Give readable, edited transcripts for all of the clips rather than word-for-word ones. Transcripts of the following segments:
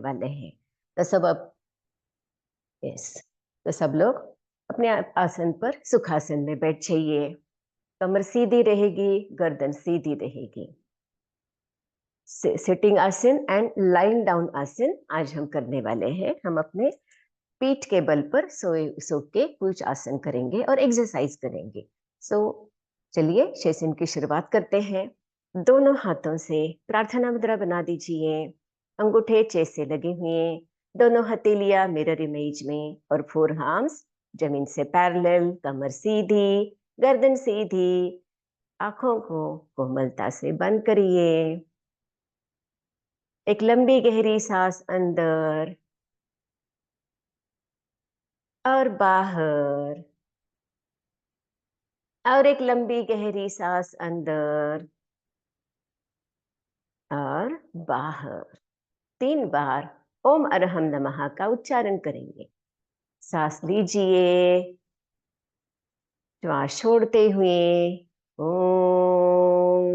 वाले हैं। तो सब अब यस, तो सब लोग अपने आसन पर सुखासन में बैठ जाइए। कमर सीधी रहेगी, गर्दन सीधी रहेगी। सिटिंग आसन एंड लाइंग डाउन आसन आज हम करने वाले हैं। हम अपने पीठ के बल पर सोए सो के कुछ आसन करेंगे और एक्सरसाइज करेंगे। सो चलिए सेशन की शुरुआत करते हैं। दोनों हाथों से प्रार्थना मुद्रा बना दीजिए। अंगूठे चेस्ट से लगे हुए, दोनों हथेलियां मिरर इमेज में और फोर आर्म्स जमीन से पैरेलल, कमर सीधी, गर्दन सीधी। आंखों को कोमलता से बंद करिए। एक लंबी गहरी सांस अंदर और बाहर, और एक लंबी गहरी सांस अंदर और बाहर। 3 बार ओम अरहम नमः का उच्चारण करेंगे। सांस लीजिए, श्वास छोड़ते हुए ओम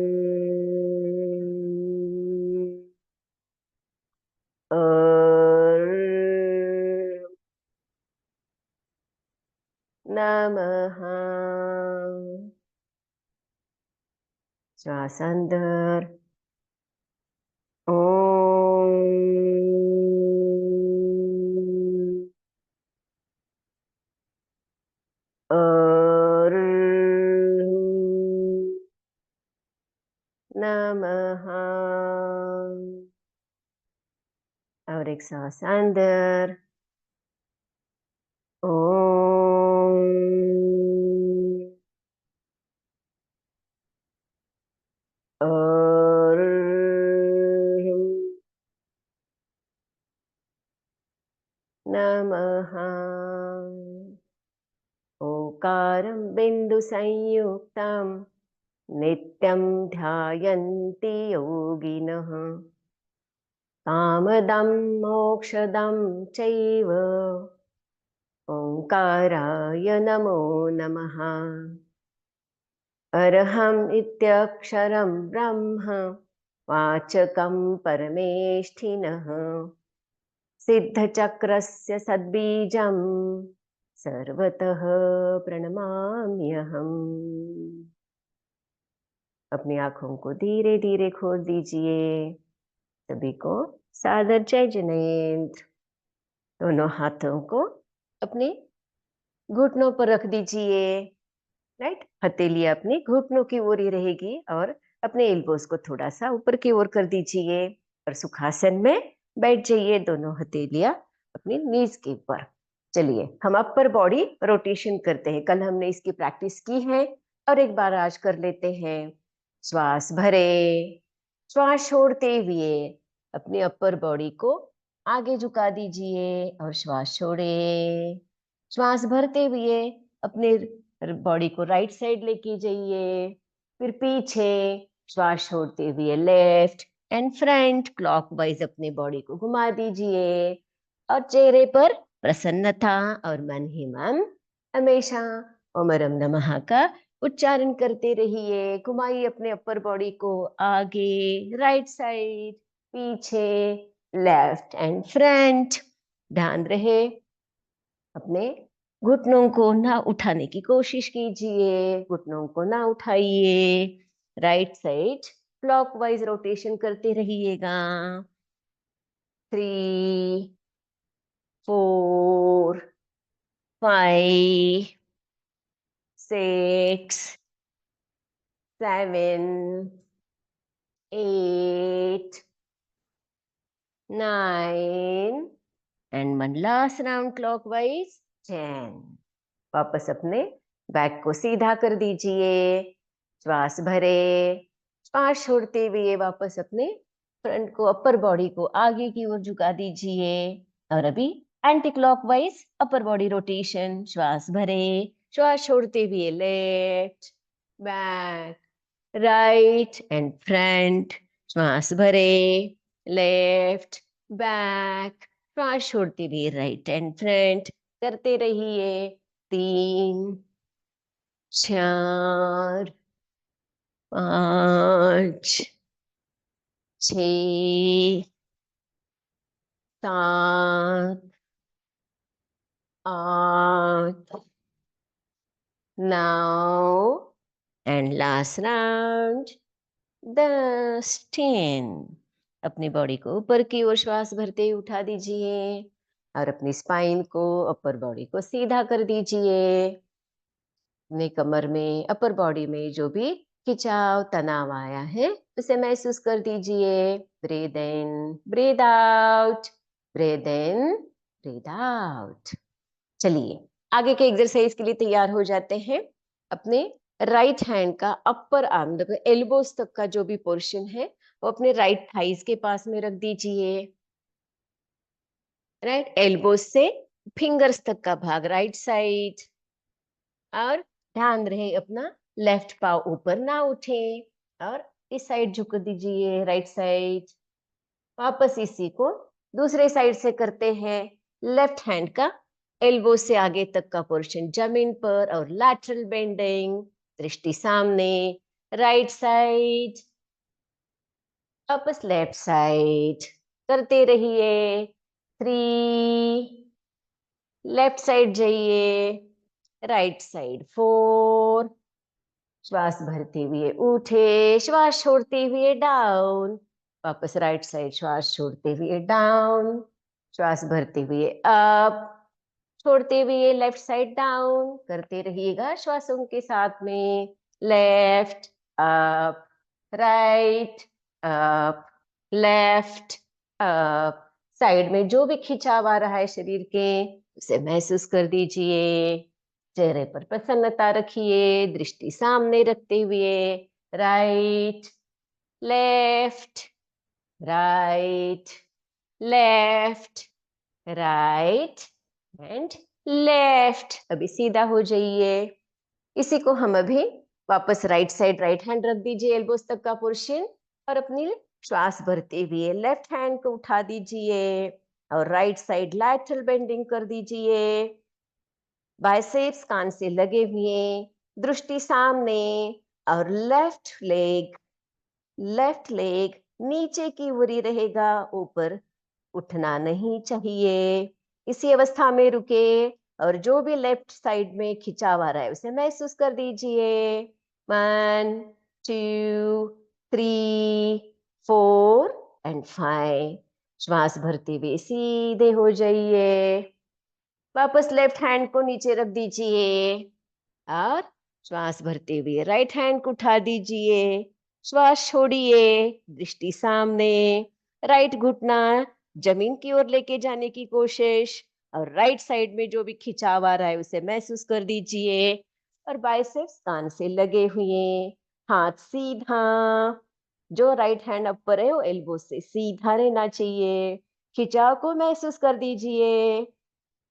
नमः। श्वास अंदर और नमः। और एक सांस अंदर ओम और नमः। ओकारं बिंदु संयुक्तं नित्यं ध्यायन्ति योगिनः। कामदं मोक्षदं चैव ओंकाराय नमो नमः। अरहम् इत्यक्षरं ब्रह्म वाचकं परमेष्ठिनः। सिद्धचक्रस्य सद्बीजं सर्वतः प्रणमाम्यहम्। अपनी आंखों को धीरे धीरे खोल दीजिए। सभी को सादर जय जिनेंद्र। दोनों हाथों को अपने घुटनों पर रख दीजिए। राइट, हथेलियां अपनी घुटनों की ओर ही रहेगी और अपने एल्बोस को थोड़ा सा ऊपर की ओर कर दीजिए और सुखासन में बैठ जाइए। दोनों हथेलियां अपनी नीज के ऊपर। चलिए हम अपर बॉडी रोटेशन करते हैं। कल हमने इसकी प्रैक्टिस की है और एक बार आज कर लेते हैं। श्वास भरे, श्वास छोड़ते हुए अपने अपर बॉडी को आगे झुका दीजिए और श्वास छोड़े। श्वास भरते हुए अपने बॉडी को राइट साइड लेके जाइए, फिर पीछे। श्वास छोड़ते हुए लेफ्ट एंड फ्रंट क्लॉकवाइज अपने बॉडी को घुमा दीजिए और चेहरे पर प्रसन्नता और मन ही मन हमेशा ओम अरहम नमः का उच्चारण करते रहिए। घुमाइए अपने अपर बॉडी को आगे, राइट साइड, पीछे, लेफ्ट एंड फ्रंट। ध्यान रहे अपने घुटनों को ना उठाने की कोशिश कीजिए। घुटनों को ना उठाइए। राइट साइड क्लॉकवाइज रोटेशन करते रहिएगा। 3, 4, 5, 6, 7, 8, 9 and one last round clockwise 10। वापस अपने बैक को सीधा कर दीजिए। श्वास भरे, श्वास छोड़ते हुए वापस अपने फ्रंट को, अपर बॉडी को आगे की ओर झुका दीजिए और अभी anti clockwise upper body rotation. श्वास भरे, श्वास छोड़ते हुए left, back, right and front. श्वास भरे, लेफ्ट, बैक, श्वास छोड़ते हुए राइट एंड फ्रंट करते रहिए। 3, 4, 5, 6, सात, आठ, 9 एंड लास्ट राउंड 10, 10। अपनी बॉडी को ऊपर की ओर श्वास भरते ही उठा दीजिए और अपनी स्पाइन को, अपर बॉडी को सीधा कर दीजिए। अपने कमर में, अपर बॉडी में जो भी खिंचाव, तनाव आया है उसे महसूस कर दीजिए। Breathe in, breathe out, breathe in, breathe out. चलिए आगे के एक्सरसाइज के लिए तैयार हो जाते हैं। अपने राइट हैंड का अपर आर्म, मतलब एल्बोस तक का जो भी पोर्शन है वो अपने राइट थाइस के पास में रख दीजिए। राइट एल्बोस से फिंगर्स तक का भाग राइट साइड, और ध्यान रहे अपना लेफ्ट पाव ऊपर ना उठे, और इस साइड झुक दीजिए, राइट साइड। वापस इसी को दूसरे साइड से करते हैं। लेफ्ट हैंड का एल्बो से आगे तक का पोर्शन जमीन पर, और लैटरल बेंडिंग, दृष्टि सामने, राइट साइड, वापस लेफ्ट साइड करते रहिए। 3, लेफ्ट साइड जाइए, राइट साइड 4, श्वास भरते हुए उठे, श्वास छोड़ते हुए डाउन, वापस राइट साइड श्वास छोड़ते हुए डाउन, श्वास भरते हुए अप, छोड़ते हुए लेफ्ट साइड डाउन करते रहिएगा श्वासों के साथ में। Left up, right up, left up. Side में जो भी खिंचाव आ रहा है शरीर के उसे महसूस कर दीजिए। चेहरे पर प्रसन्नता रखिए, दृष्टि सामने रखते हुए। Right, left, right, left, right and left. अभी सीधा हो जाइए। इसी को हम अभी वापस राइट साइड, राइट हैंड रख दीजिए एल्बोस तक का पोर्शन, और अपनी श्वास भरते हुए लेफ्ट हैंड को उठा दीजिए और राइट साइड लैटरल बेंडिंग कर दीजिए। बाइसेप्स कान से लगे हुए, दृष्टि सामने, और लेफ्ट लेग नीचे की ओर ही रहेगा, ऊपर उठना नहीं चाहिए। इसी अवस्था में रुके और जो भी लेफ्ट साइड में खिंचाव आ रहा है उसे महसूस कर दीजिए। 1, 2, 3, 4 एंड 5। श्वास भरते हुए सीधे हो जाइए। वापस लेफ्ट हैंड को नीचे रख दीजिए और श्वास भरते हुए राइट हैंड को उठा दीजिए। श्वास छोड़िए, दृष्टि सामने, राइट घुटना जमीन की ओर लेके जाने की कोशिश, और राइट साइड में जो भी खिंचाव आ रहा है उसे महसूस कर दीजिए। और बाइसेप्स कान से लगे हुए, हाथ सीधा, जो राइट हैंड अपर है वो एल्बो से सीधा रहना चाहिए। खिंचाव को महसूस कर दीजिए।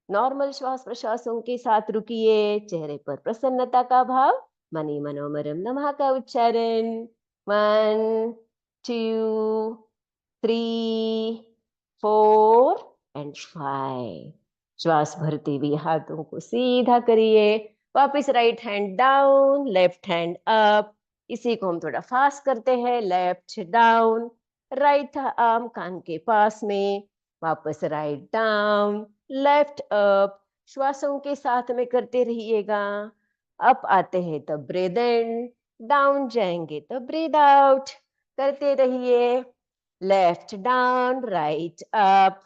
नॉर्मल श्वास प्रश्वासों के साथ रुकिए, चेहरे पर प्रसन्नता का भाव, मनी मनोमरम नमः का उच्चारण। 1, 2, 3, 4 एंड 5। श्वास भरते हुए हाथों को सीधा करिए। वापस right hand down, left hand up. इसी को हम थोड़ा फास्ट करते हैं। लेफ्ट डाउन, राइट आर्म कान के पास में, वापस राइट डाउन, लेफ्ट अप। श्वासों के साथ में करते रहिएगा। अप आते हैं तब ब्रीद इन, डाउन जाएंगे तब ब्रीद आउट करते रहिए। Left down, right up,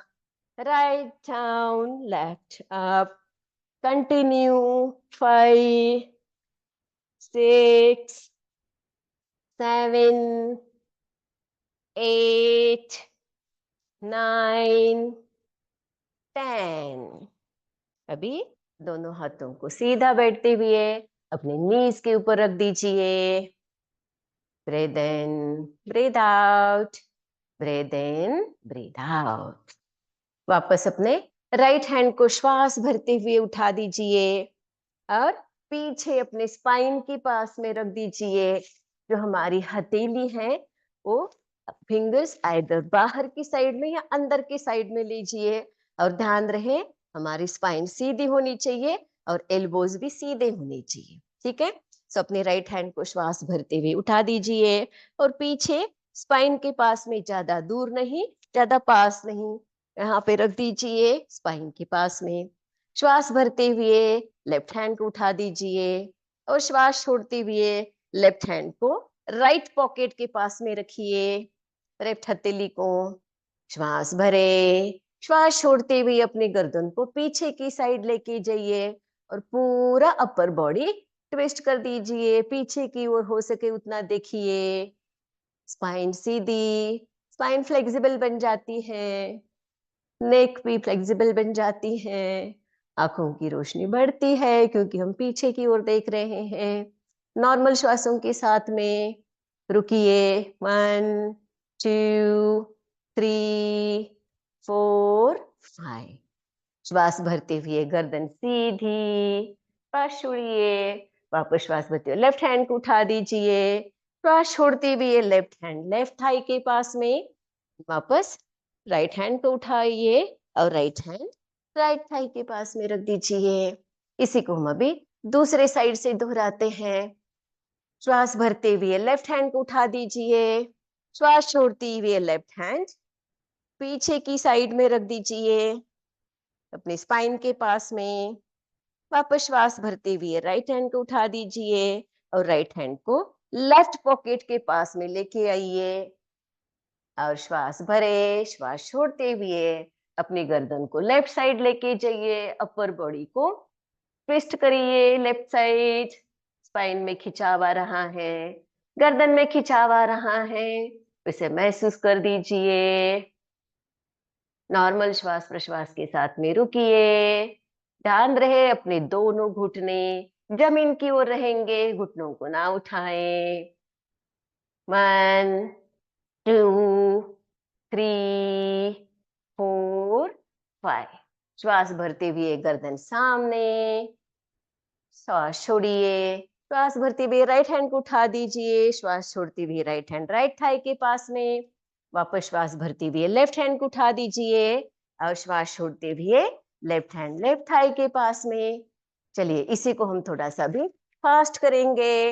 write down, left up. Continue. 5, 6, 7, 8, 9, 10। अभी दोनों हाथों को सीधा बैठते हुए अपने नीज के ऊपर रख दीजिए। Breathe in, breathe out, breathe in, breathe out. वापस अपने राइट हैंड को श्वास भरते हुए उठा दीजिए और पीछे अपने स्पाइन के पास में रख दीजिए। जो हमारी हथेली है वो फिंगर्स आइदर बाहर की साइड में या अंदर की साइड में लीजिए, और ध्यान रहे हमारी स्पाइन सीधी होनी चाहिए और एल्बोज भी सीधे होने चाहिए। ठीक है, सो अपने राइट हैंड को श्वास भरते हुए उठा दीजिए और पीछे स्पाइन के पास में, ज्यादा दूर नहीं ज्यादा पास नहीं, यहाँ पे रख दीजिए स्पाइन के पास में। श्वास भरते हुए लेफ्ट हैंड को उठा दीजिए और श्वास छोड़ते हुए लेफ्ट हैंड को राइट पॉकेट के पास में रखिए, लेफ्ट हथेली को। श्वास भरे, श्वास छोड़ते हुए अपनी गर्दन को पीछे की साइड लेके जाइए और पूरा अपर बॉडी ट्विस्ट कर दीजिए, पीछे की ओर हो सके उतना देखिए। स्पाइन सीधी, स्पाइन फ्लेक्सिबल बन जाती है, नेक भी फ्लेक्सिबल बन जाती है, आंखों की रोशनी बढ़ती है क्योंकि हम पीछे की ओर देख रहे हैं। नॉर्मल श्वासों के साथ में रुकिए। 1 2 3 4 5। श्वास भरते हुए गर्दन सीधी, श्वास छोड़िए, वापस श्वास भरते हुए लेफ्ट हैंड को उठा दीजिए, श्वास छोड़ते हुए लेफ्ट हैंड लेफ्ट थाई के पास में, वापस राइट हैंड को उठाइए और राइट हैंड राइट थाई के पास में रख दीजिए। इसी को हम अभी दूसरे साइड से दोहराते हैं। श्वास भरते हुए लेफ्ट हैंड को उठा दीजिए, श्वास छोड़ते हुए लेफ्ट हैंड पीछे की साइड में रख दीजिए अपने स्पाइन के पास में। वापस श्वास भरते हुए राइट हैंड को उठा दीजिए और राइट हैंड को लेफ्ट पॉकेट के पास में लेके आइए और श्वास भरे, श्वास छोड़ते हुए अपनी गर्दन को लेफ्ट साइड लेके जाइए, अपर बॉडी को ट्विस्ट करिए लेफ्ट साइड। स्पाइन में खिंचाव आ रहा है, गर्दन में खिंचाव आ रहा है, इसे महसूस कर दीजिए। नॉर्मल श्वास प्रश्वास के साथ में रुकिए। ध्यान रहे अपने दोनों घुटने जमीन की ओर रहेंगे, घुटनों को ना उठाएं। 1 2 3 4 5। श्वास भरते हुए गर्दन सामने, श्वास छोड़िए, श्वास भरते हुए राइट हैंड को उठा दीजिए, श्वास छोड़ते हुए राइट हैंड राइट थाई के पास में, वापस श्वास भरते हुए लेफ्ट हैंड को उठा दीजिए और श्वास छोड़ते हुए लेफ्ट हैंड लेफ्ट थाई के पास में। चलिए इसी को हम थोड़ा सा भी फास्ट करेंगे।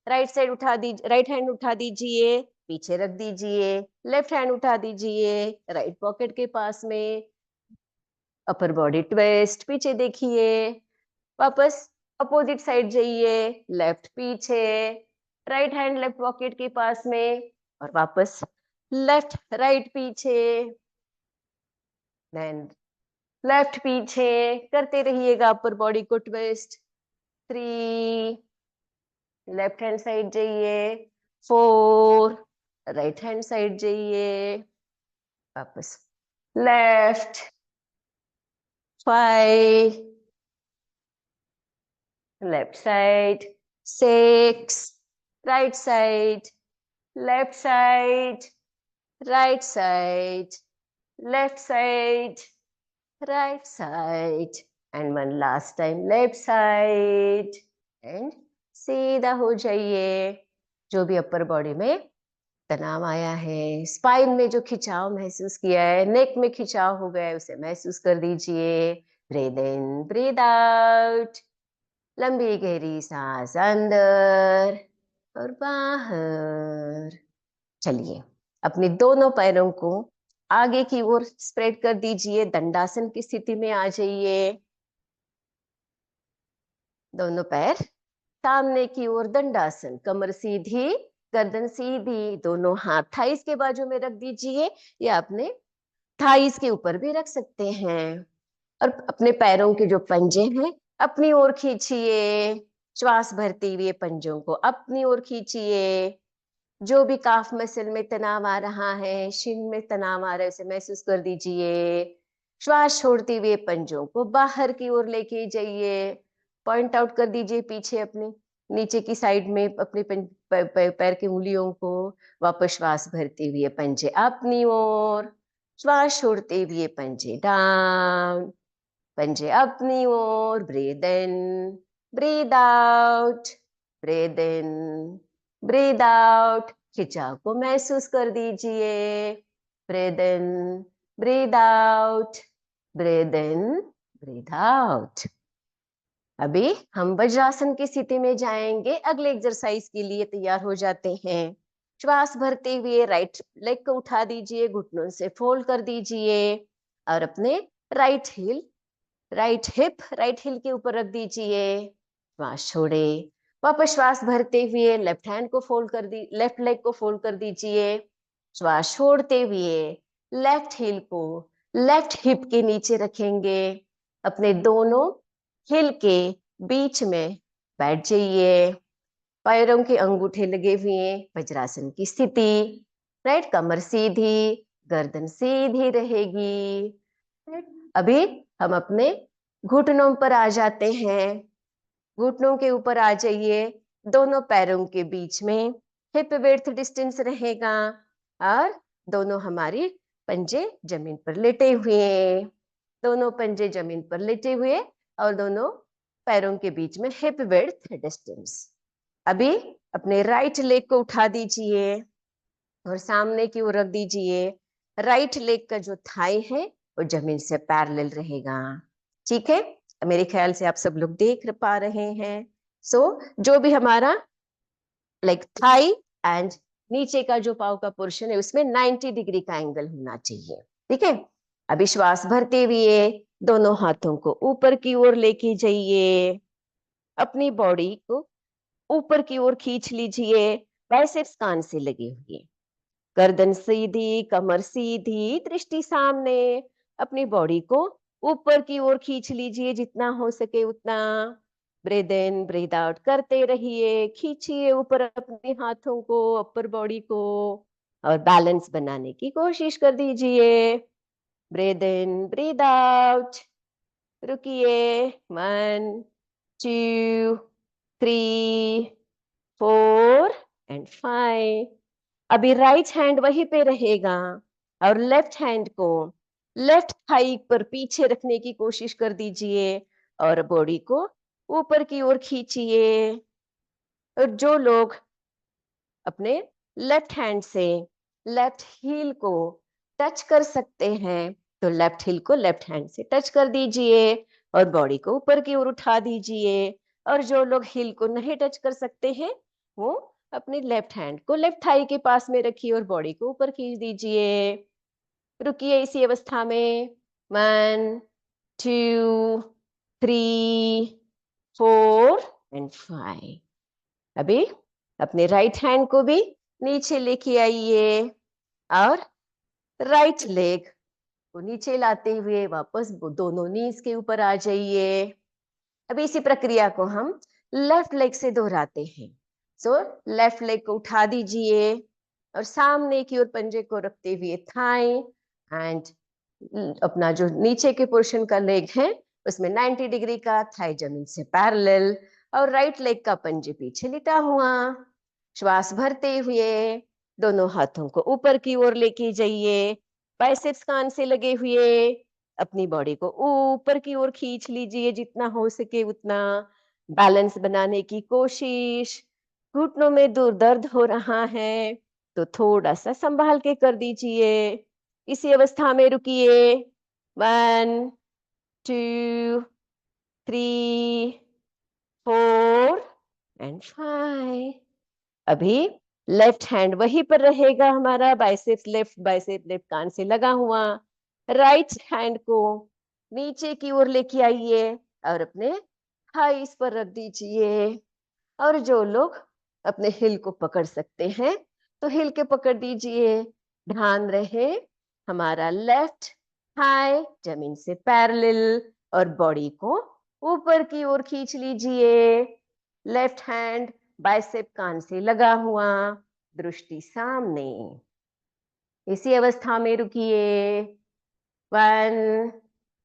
राइट साइड उठा दीजिए, राइट हैंड उठा दीजिए, पीछे रख दीजिए, लेफ्ट हैंड उठा दीजिए राइट पॉकेट के पास में, अपर बॉडी ट्विस्ट, पीछे देखिए, वापस अपोजिट साइड जाइए, लेफ्ट पीछे, राइट हैंड लेफ्ट पॉकेट के पास में और वापस लेफ्ट राइट पीछे, देन लेफ्ट पीछे करते रहिएगा, अपर बॉडी को ट्विस्ट। 3, लेफ्ट हैंड साइड जाइए, 4, राइट हैंड साइड जाइए, वापस left, 5, left side, 6, right side, left side, right side, left side, right side, and one last time left side, and सीधा हो जाइए। जो भी अपर बॉडी में तनाव आया है, स्पाइन में जो खिंचाव महसूस किया है, नेक में खिंचाव हो गया है, उसे महसूस कर दीजिए। ब्रीद इन, ब्रीद आउट, लंबी गहरी सांस अंदर और बाहर। चलिए अपने दोनों पैरों को आगे की ओर स्प्रेड कर दीजिए, दंडासन की स्थिति में आ जाइए। दोनों पैर सामने की ओर दंडासन, कमर सीधी, गर्दन सीधी, दोनों हाथ थाइस के बाजू में रख दीजिए या अपने थाइस के ऊपर भी रख सकते हैं और अपने पैरों के जो पंजे हैं अपनी ओर खींचिए। श्वास भरते हुए पंजों को अपनी ओर खींचिए। जो भी काफ मसल में तनाव आ रहा है, शिन में तनाव आ रहा है, उसे महसूस कर दीजिए। श्वास छोड़ते हुए पंजों को बाहर की ओर लेके जाइए, पॉइंट आउट कर दीजिए पीछे अपने नीचे की साइड में अपने पैर की उंगलियों को। वापस श्वास भरते हुए पंजे अपनी ओर, श्वास छोड़ते हुए पंजे डाउन, पंजे अपनी ओर। Breathe in, breathe out, breathe in, breathe out. खिंचाव को महसूस कर दीजिए। Breathe in, breathe out, breathe in, breathe out. अभी हम वज्रासन की स्थिति में जाएंगे। अगले एक्सरसाइज के लिए तैयार हो जाते हैं। श्वास भरते हुए राइट लेग को उठा दीजिए, घुटनों से फोल्ड कर दीजिए और अपने राइट हिप राइट हिल के ऊपर रख दीजिए। श्वास छोड़े, वापस श्वास भरते हुए लेफ्ट हैंड को फोल्ड कर दी, लेफ्ट लेग को फोल्ड कर दीजिए। श्वास छोड़ते हुए लेफ्ट हिल को लेफ्ट हिप के नीचे रखेंगे, अपने दोनों हिल के बीच में बैठ जाइए। पैरों के अंगूठे लगे हुए वज्रासन की स्थिति, राइट, कमर सीधी, गर्दन सीधी रहेगी। अभी हम अपने घुटनों पर आ जाते हैं। घुटनों के ऊपर आ जाइए, दोनों पैरों के बीच में हिप विड्थ डिस्टेंस रहेगा और दोनों हमारी पंजे जमीन पर लेटे हुए, दोनों पंजे जमीन पर लेटे हुए और दोनों पैरों के बीच में हिप विड्थ डिस्टेंस। अभी अपने राइट लेग को उठा दीजिए और सामने की ओर रख दीजिए। राइट लेग का जो थाई है वो जमीन से पैरेलल रहेगा। ठीक है, मेरे ख्याल से आप सब लोग देख पा रहे हैं। जो भी हमारा लाइक थाई एंड नीचे का जो पाव का पोर्शन है उसमें 90 डिग्री का एंगल होना चाहिए। ठीक है, अभी श्वास भरते हुए दोनों हाथों को ऊपर की ओर लेके जाइए, अपनी बॉडी को ऊपर की ओर खींच लीजिए, बाइसेप्स कान से लगे हुए, गर्दन सीधी, कमर सीधी, दृष्टि सामने, अपनी बॉडी को ऊपर की ओर खींच लीजिए जितना हो सके उतना। ब्रीद इन ब्रीद आउट करते रहिए, खींचिए ऊपर अपने हाथों को, अपर बॉडी को, और बैलेंस बनाने की कोशिश कर दीजिए। ब्रीद इन ब्रीद आउट, रुकिए, 1 2 3 4 एंड 5। अभी राइट हैंड वहीं पे रहेगा और लेफ्ट हैंड को लेफ्ट थाई पर पीछे रखने की कोशिश कर दीजिए और बॉडी को ऊपर की ओर खींचिए। और जो लोग अपने लेफ्ट हैंड से लेफ्ट हील को टच कर सकते हैं तो लेफ्ट हील को लेफ्ट हैंड से टच कर दीजिए और बॉडी को ऊपर की ओर उठा दीजिए। और जो लोग हील को नहीं टच कर सकते हैं वो अपने लेफ्ट हैंड को लेफ्ट थाई के पास में रखिए और बॉडी को ऊपर खींच दीजिए। रुकिए इसी अवस्था में, 1 2 3 4 एंड 5। अभी अपने राइट हैंड को भी नीचे लेके आइए और राइट लेग को नीचे लाते हुए वापस दोनों नीज के ऊपर आ जाइए। अभी इसी प्रक्रिया को हम लेफ्ट लेग से दोहराते हैं। लेफ्ट लेग को उठा दीजिए और सामने की ओर पंजे को रखते हुए थाई एंड अपना जो नीचे के पोर्शन का लेग है उसमें 90 डिग्री का, थाई जमीन से पैरेलल, और राइट लेग का पंजे पीछे लिटा हुआ। श्वास भरते हुए दोनों हाथों को ऊपर की ओर लेके जाइए, बाइसेप्स कान से लगे हुए, अपनी बॉडी को ऊपर की ओर खींच लीजिए जितना हो सके उतना, बैलेंस बनाने की कोशिश। घुटनों में दूर दर्द हो रहा है तो थोड़ा सा संभाल के कर दीजिए। इसी अवस्था में रुकिए, 1 2 3 4 एंड 5। अभी लेफ्ट हैंड वहीं पर रहेगा हमारा, बाइसेप्स लेफ्ट कान से लगा हुआ। राइट हैंड को नीचे की ओर लेके आइए और अपने थाइस पर रख दीजिए। और जो लोग अपने हिल को पकड़ सकते हैं तो हिल के पकड़ दीजिए। ध्यान रहे हमारा लेफ्ट थाई जमीन से पैरेलल और बॉडी को ऊपर की ओर खींच लीजिए। लेफ्ट हैंड बाइसेप कान से लगा हुआ, दृष्टि सामने। इसी अवस्था में रुकिए, 1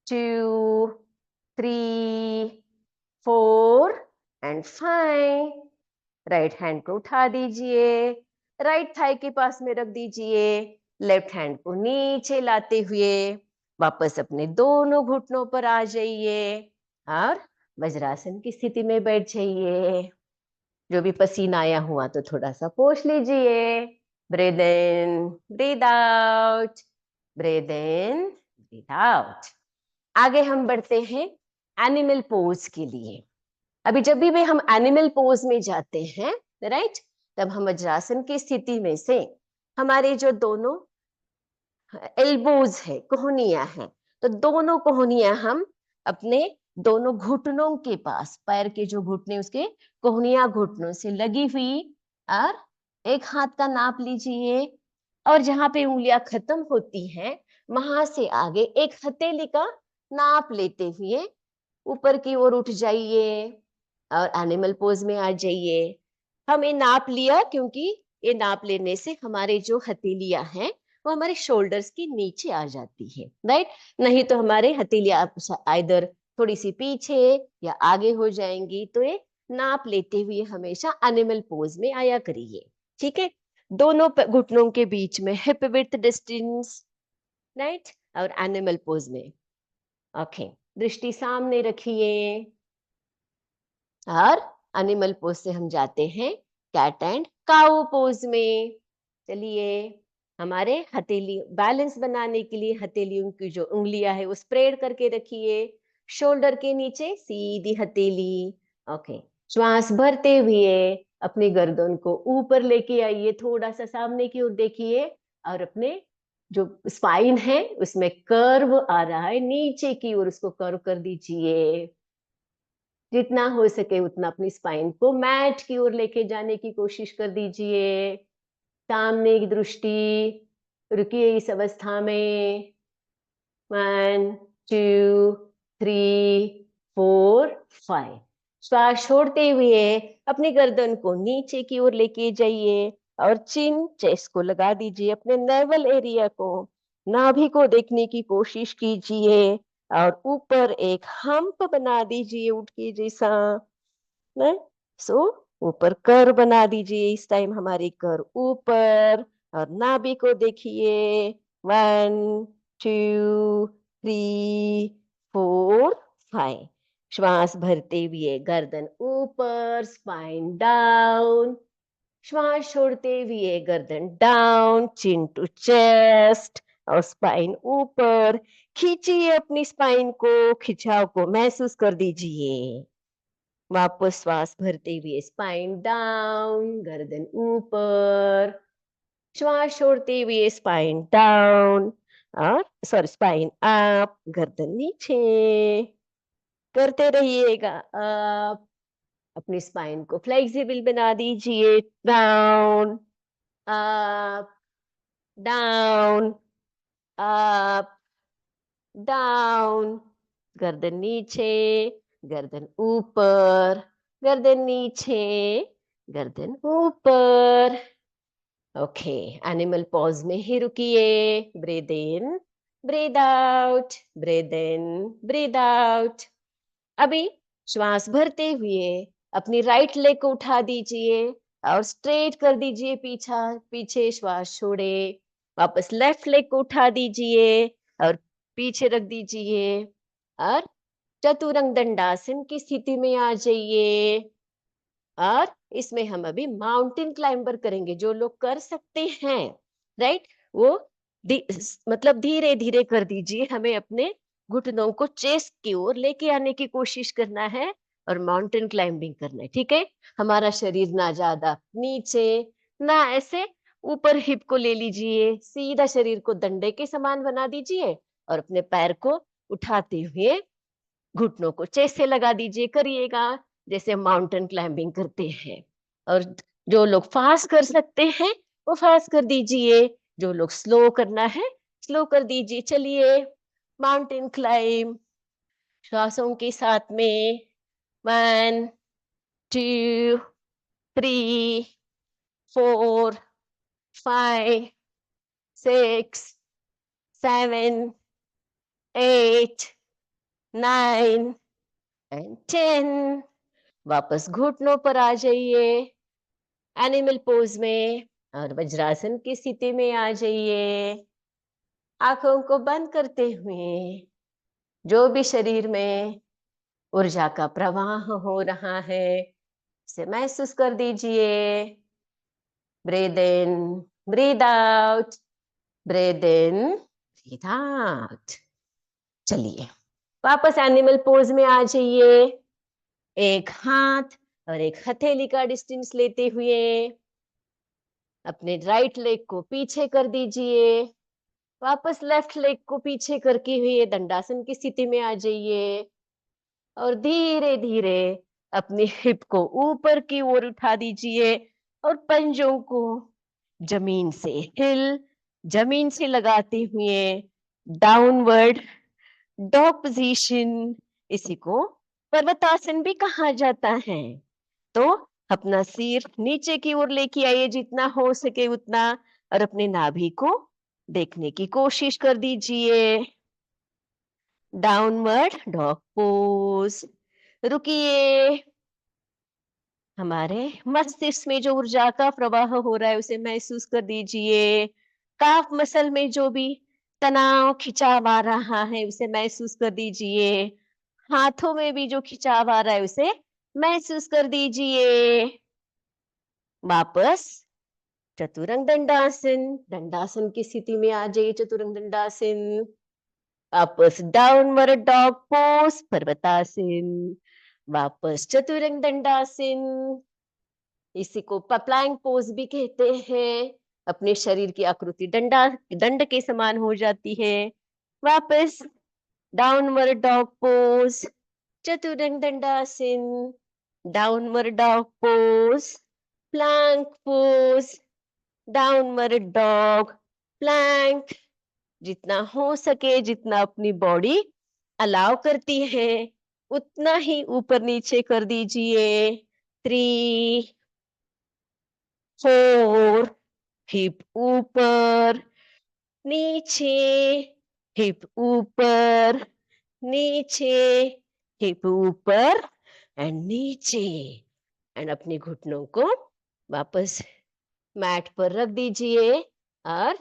2 3 4 एंड 5। राइट हैंड को उठा दीजिए, राइट थाई के पास में रख दीजिए, लेफ्ट हैंड को नीचे लाते हुए वापस अपने दोनों घुटनों पर आ जाइए और वज्रासन की स्थिति में बैठ जाइए। जो भी पसीना आया हुआ तो थोड़ा सा पोंछ लीजिए। Breathe in breathe out, breathe in breathe out. आगे हम बढ़ते हैं एनिमल पोज के लिए। अभी जब भी हम एनिमल पोज में जाते हैं, राइट, तब हम वज्रासन की स्थिति में से हमारे जो दोनों एल्बोज है, कोहनियां हैं, तो दोनों कोहनियां हम अपने दोनों घुटनों के पास, पैर के जो घुटने उसके कोहनियां घुटनों से लगी हुई, और एक हाथ का नाप लीजिए, और जहां पे उंगलियां खत्म होती हैं वहां से आगे एक हथेली का नाप लेते हुए ऊपर की ओर उठ जाइए और एनिमल पोज में आ जाइए। हमें नाप लिया क्योंकि ये नाप लेने से हमारे जो हथेलियां हैं वो हमारे शोल्डर्स के नीचे आ जाती है, राइट। नहीं तो हमारे हथेलियां इधर थोड़ी सी पीछे या आगे हो जाएंगी, तो ये नाप लेते हुए हमेशा एनिमल पोज में आया करिए, ठीक है। दोनों घुटनों के बीच में हिप विड्थ डिस्टेंस, राइट, और एनिमल पोज में ओके, दृष्टि सामने रखिए। और एनिमल पोज से हम जाते हैं कैट एंड काऊ पोज में। चलिए, हमारे हथेली बैलेंस बनाने के लिए हथेलियों की जो उंगलियां है वो स्प्रेड करके रखिए, शोल्डर के नीचे सीधी हथेली। ओके, श्वास भरते हुए अपनी गर्दन को ऊपर लेके आइए, थोड़ा सा सामने की ओर देखिए, और अपने जो स्पाइन है उसमें कर्व आ रहा है नीचे की ओर, उसको कर्व कर दीजिए। जितना हो सके उतना अपनी स्पाइन को मैट की ओर लेके जाने की कोशिश कर दीजिए। सामने की दृष्टि, रुकिए इस अवस्था में। 1 2 3 4 5। श्वास छोड़ते हुए अपनी गर्दन को नीचे की ओर लेके जाइए और चिन चेस्ट को लगा दीजिए, अपने नेवल एरिया को, नाभि को देखने की कोशिश कीजिए, और ऊपर एक हम्प बना दीजिए उठ के जैसा, ना। सो ऊपर कर बना दीजिए, इस टाइम हमारी कर ऊपर, और नाभि को देखिए। 1 2 3 4 5। श्वास भरते हुए गर्दन ऊपर, स्पाइन डाउन। श्वास छोड़ते हुए गर्दन डाउन, चिन टू चेस्ट और स्पाइन ऊपर। खींचिए अपनी स्पाइन को, खिंचाव को महसूस कर दीजिए। वापस श्वास भरते हुए स्पाइन डाउन, गर्दन ऊपर। श्वास छोड़ते हुए स्पाइन डाउन, और सॉरी स्पाइन अप, गर्दन नीचे। करते रहिएगा अप। अपनी स्पाइन को फ्लेक्सिबल बना दीजिए। Down up, down up, down. गर्दन नीचे, गर्दन ऊपर, गर्दन नीचे, गर्दन ऊपर। ओके, एनिमल पॉज में ही रुकिए। Breathe in, breathe out, breathe in, breathe out. अभी श्वास भरते हुए अपनी राइट लेग को उठा दीजिए और स्ट्रेट कर दीजिए पीछा पीछे, श्वास छोड़े। वापस लेफ्ट लेग को उठा दीजिए और पीछे रख दीजिए, और चतुरंग दंडासन की स्थिति में आ जाइए। और इसमें हम अभी माउंटेन क्लाइंबर करेंगे। जो लोग कर सकते हैं, राइट, वो मतलब धीरे धीरे कर दीजिए। हमें अपने घुटनों को चेस्ट की ओर लेके आने की कोशिश करना है और माउंटेन क्लाइंबिंग करना है, ठीक है। हमारा शरीर ना ज्यादा नीचे ना ऐसे ऊपर, हिप को ले लीजिए, सीधा शरीर को डंडे के समान बना दीजिए और अपने पैर को उठाते हुए घुटनों को चेस्ट से लगा दीजिए, करिएगा जैसे माउंटेन क्लाइंबिंग करते हैं। और जो लोग फास्ट कर सकते हैं वो फास्ट कर दीजिए, जो लोग स्लो करना है स्लो कर दीजिए। चलिए, माउंटेन क्लाइंब श्वासों के साथ में। 1 2 3 4 5 6 7 8 9 एंड 10। वापस घुटनों पर आ जाइए एनिमल पोज में, और वज्रासन की स्थिति में आ जाइए। आंखों को बंद करते हुए जो भी शरीर में ऊर्जा का प्रवाह हो रहा है उसे महसूस कर दीजिए। Breathe in, breathe out, breathe in, breathe out. चलिए, वापस एनिमल पोज में आ जाइए। एक हाथ और एक हथेली का डिस्टेंस लेते हुए अपने राइट लेग को पीछे कर दीजिए वापस लेफ्ट लेग को पीछे करके हुए दंडासन की स्थिति में आ जाइए और धीरे धीरे अपनी हिप को ऊपर की ओर उठा दीजिए और पंजों को जमीन से जमीन से लगाते हुए डाउनवर्ड डॉग पोजीशन, इसी को पर्वतासन भी कहा जाता है। तो अपना सिर नीचे की ओर लेके आइए जितना हो सके उतना और अपने नाभि को देखने की कोशिश कर दीजिए। Downward dog pose. रुकिए। हमारे मस्तिष्क में जो ऊर्जा का प्रवाह हो रहा है उसे महसूस कर दीजिए। काफ मसल में जो भी तनाव खिंचाव आ रहा है उसे महसूस कर दीजिए। हाथों में भी जो खिंचाव आ रहा है उसे महसूस कर दीजिए। वापस चतुरंग दंडासन, दंडासन की स्थिति में आ जाइए। चतुरंग दंडासन। वापस डाउनवर्ड डॉग पोज, पर्वतासन। वापस चतुरंग दंडासन, इसी को प्लैंक पोज भी कहते हैं। अपने शरीर की आकृति दंड के समान हो जाती है। वापस downward dog pose, Chaturanga Dandasana, downward dog pose, plank pose, downward dog, plank. जितना हो सके, जितना अपनी बॉडी अलाउ करती है उतना ही ऊपर नीचे कर दीजिए। 3 4, हिप ऊपर नीचे, हिप ऊपर नीचे, हिप ऊपर एंड नीचे। एंड अपने घुटनों को वापस मैट पर रख दीजिए और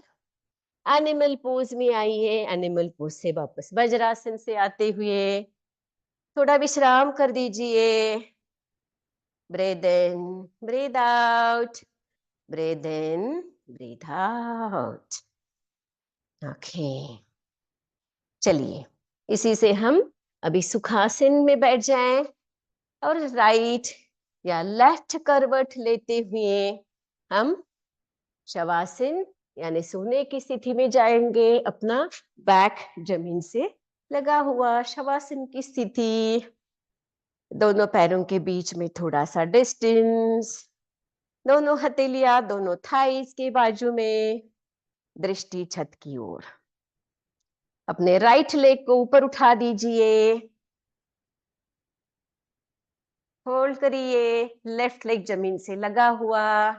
एनिमल पोज में आइए। एनिमल पोज से वापस वज्रासन से आते हुए थोड़ा विश्राम कर दीजिए। Breathe in, breathe out, breathe in, breathe out. Okay, चलिए इसी से हम अभी सुखासन में बैठ जाएं और राइट या लेफ्ट करवट लेते हुए हम शवासन यानी सोने की स्थिति में जाएंगे। अपना बैक जमीन से लगा हुआ शवासन की स्थिति। दोनों पैरों के बीच में थोड़ा सा डिस्टेंस, दोनों हथेलियां दोनों थाइस के बाजू में, दृष्टि छत की ओर। अपने राइट लेग को ऊपर उठा दीजिए, होल्ड करिए। लेफ्ट लेग जमीन से लगा हुआ,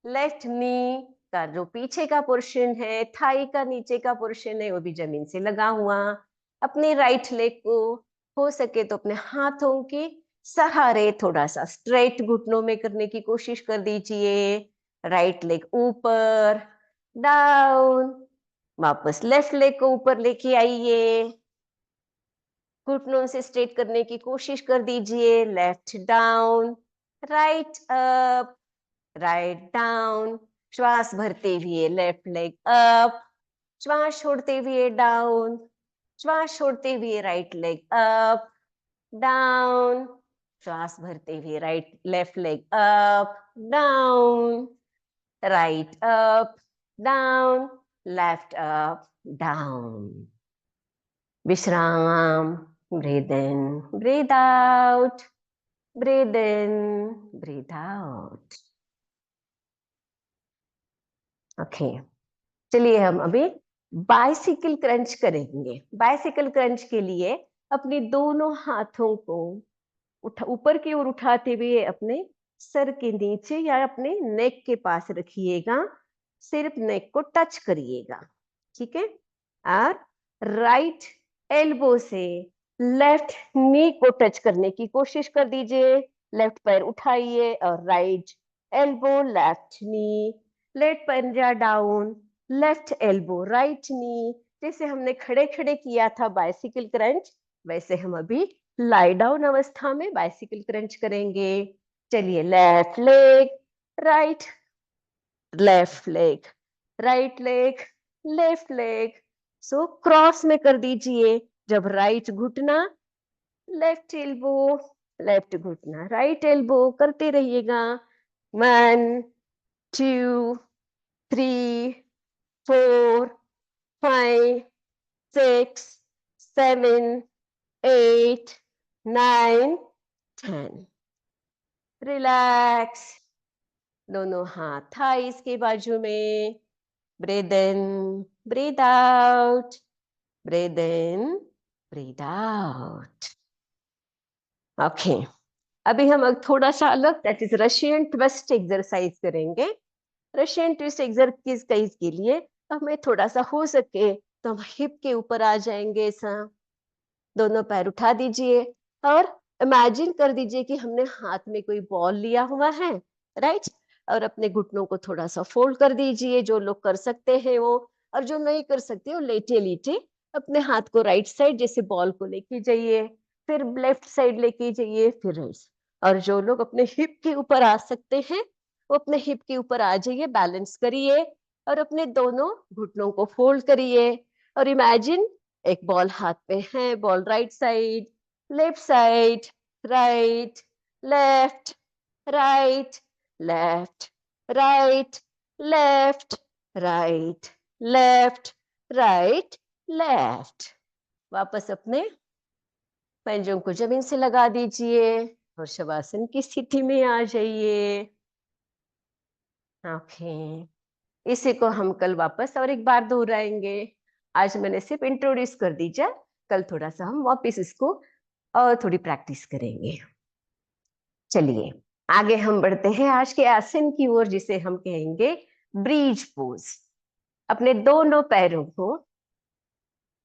लेफ्ट नी का जो पीछे का पोर्शन है, थाई का नीचे का पोर्शन है, वो भी जमीन से लगा हुआ। अपने राइट लेग को हो सके तो अपने हाथों के सहारे थोड़ा सा स्ट्रेट घुटनों में करने की कोशिश कर दीजिए। राइट लेग ऊपर, डाउन। वापस लेफ्ट लेग को ऊपर लेके आइए, घुटनों से स्ट्रेट करने की कोशिश कर दीजिए। Left down, right up, write down. श्वास भरते हुए लेफ्ट लेग अप, श्वास छोड़ते हुए डाउन, श्वास छोड़ते हुए राइट लेग अप, डाउन, श्वास भरते हुए right left leg up, down, right up, down, left up, down. विश्राम। Breathe in, breathe out, breathe in, breathe out. Okay, चलिए हम अभी बाइसिकल क्रंच करेंगे। बाइसिकल क्रंच के लिए अपने दोनों हाथों को ऊपर की ओर उठाते हुए अपने सर के नीचे या अपने नेक के पास रखिएगा। सिर्फ नेक को टच करिएगा, ठीक है। और राइट एल्बो से लेफ्ट नी को टच करने की कोशिश कर दीजिए। लेफ्ट पैर उठाइए और right elbow, left knee, left पंजा down, left elbow, right knee. जैसे हमने खड़े खड़े किया था बाइसिकल क्रंच, वैसे हम अभी लाई डाउन अवस्था में बाइसिकल क्रंच करेंगे। चलिए, left leg, right, left leg, right leg, left leg. So cross में कर दीजिए। जब राइट घुटना, लेफ्ट एल्बो, लेफ्ट घुटना, राइट एल्बो करते रहिएगा। 1 2 3 4 5, 6, 7, 8, 9, 10. रिलैक्स। दोनों हाथ थाइस के बाजू में। Breathe in, breathe out, breathe in, breathe out. Okay, अभी हम थोड़ा सा अलग, that is Russian twist exercise करेंगे। रशियन ट्विस्ट एक्सरसाइज के लिए हमें थोड़ा सा हो सके तो हम हिप के ऊपर आ जाएंगे। ऐसा दोनों पैर उठा दीजिए और इमेजिन कर दीजिए कि हमने हाथ में कोई बॉल लिया हुआ है, राइट। और अपने घुटनों को थोड़ा सा फोल्ड कर दीजिए, जो लोग कर सकते हैं वो, और जो नहीं कर सकते वो लेटे लेटे अपने हाथ को राइट साइड जैसे बॉल को लेके जाइए, फिर लेफ्ट साइड लेके जाइए, फिर राइट। और जो लोग अपने हिप के ऊपर आ सकते हैं वो अपने हिप के ऊपर आ जाइए, बैलेंस करिए और अपने दोनों घुटनों को फोल्ड करिए। और इमेजिन एक बॉल हाथ में है, ball right side, left side, right, left, right, left, right, left, right, left, right, left. वापस अपने पंजों को जमीन से लगा दीजिए और शवासन की स्थिति में आ जाइए। ओके, इसी को हम कल वापस और एक बार दोहराएंगे। आज मैंने सिर्फ इंट्रोड्यूस कर दीजिए, कल थोड़ा सा हम वापस इसको और थोड़ी प्रैक्टिस करेंगे। चलिए आगे हम बढ़ते हैं आज के आसन की ओर, जिसे हम कहेंगे ब्रिज पोज। अपने दोनों पैरों को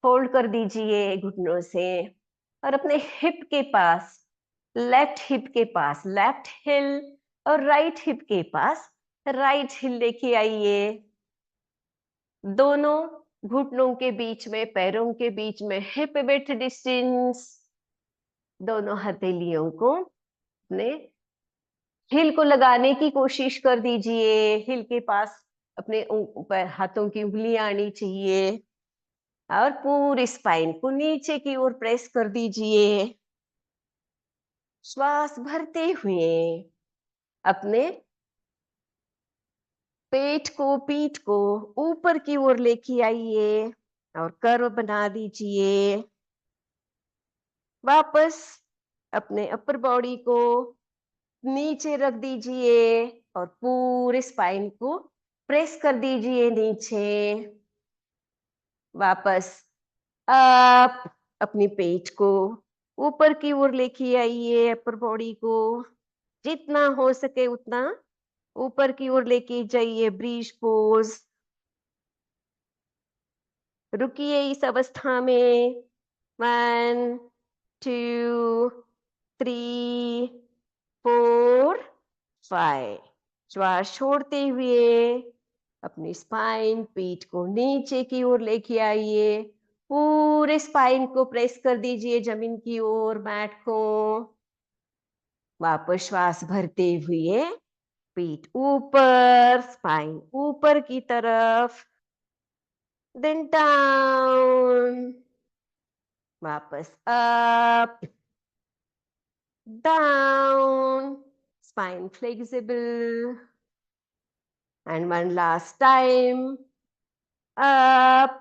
फोल्ड कर दीजिए घुटनों से और अपने हिप के पास, लेफ्ट हिप के पास लेफ्ट हिल और राइट हिप के पास राइट हिल लेके आइए। दोनों घुटनों के बीच में, पैरों के बीच में हिप विड्थ डिस्टेंस। दोनों हथेलियों को अपने हिल को लगाने की कोशिश कर दीजिए। हिल के पास अपने हाथों की उंगलियां आनी चाहिए और पूरी स्पाइन को नीचे की ओर प्रेस कर दीजिए। श्वास भरते हुए अपने पेट को, पीठ को ऊपर की ओर लेके आइए और कर्व बना दीजिए। वापस अपने अपर बॉडी को नीचे रख दीजिए और पूरे स्पाइन को प्रेस कर दीजिए नीचे। वापस अप, अपनी पेट को ऊपर की ओर लेके आइए, अपर बॉडी को जितना हो सके उतना ऊपर की ओर लेके जाइए। Bridge pose. रुकिए इस अवस्था में। 1, 2, 3, 4, 5। श्वास छोड़ते हुए अपनी स्पाइन, पीठ को नीचे की ओर लेके आइए। पूरे स्पाइन को प्रेस कर दीजिए जमीन की ओर, मैट को। वापस श्वास भरते हुए पीठ ऊपर, स्पाइन ऊपर की तरफ, देन डाउन। वापस up, down, spine flexible, and one last time, up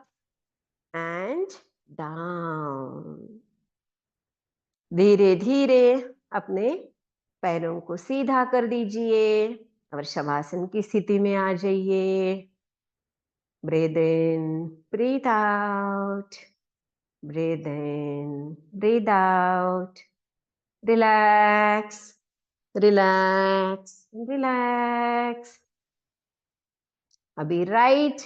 and down. धीरे धीरे अपने पैरों को सीधा कर दीजिए और शवासन की स्थिति में आ जाइए। Breathe in, breathe out, breathe in, breathe out. Relax, relax, relax. अभी राइट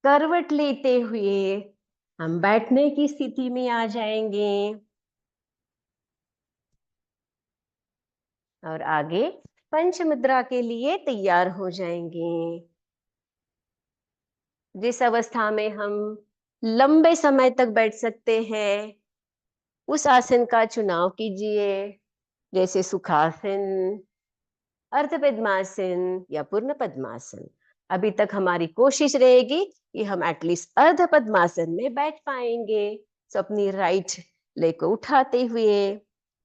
करवट लेते हुए हम बैठने की स्थिति में आ जाएंगे और आगे पंच मुद्रा के लिए तैयार हो जाएंगे। जिस अवस्था में हम लंबे समय तक बैठ सकते हैं उस आसन का चुनाव कीजिए, जैसे सुखासन, अर्ध पद्मासन या पूर्ण पद्मासन। अभी तक हमारी कोशिश रहेगी कि हम एटलीस्ट अर्ध पद्मासन में बैठ पाएंगे। तो अपनी राइट लेग को उठाते हुए